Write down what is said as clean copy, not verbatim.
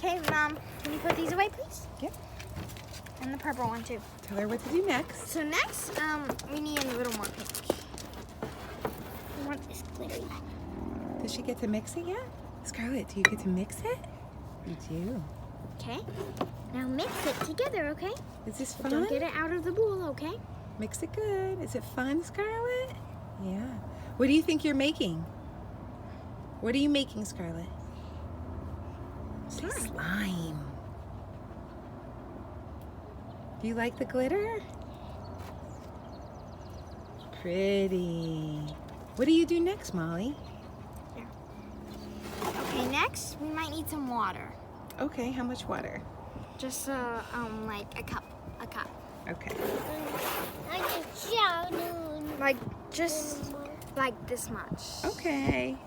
Okay, Mom, can you put these away, please? Yep. And the purple one, too. Tell her what to do next. So next, we need a little more pink. I want this glittery. Does she get to mix it yet? Scarlett, do you get to mix it? You do. Okay. Now mix it together, okay? Is this fun? Don't get it out of the bowl, okay? Mix it good. Is it fun, Scarlett? Yeah. What do you think you're making? What are you making, Scarlett? Slime. Do you like the glitter? Pretty. What do you do next, Molly? There. Okay, next we might need some water. Okay, how much water? Just like a cup. Okay. Like just like this much. Okay.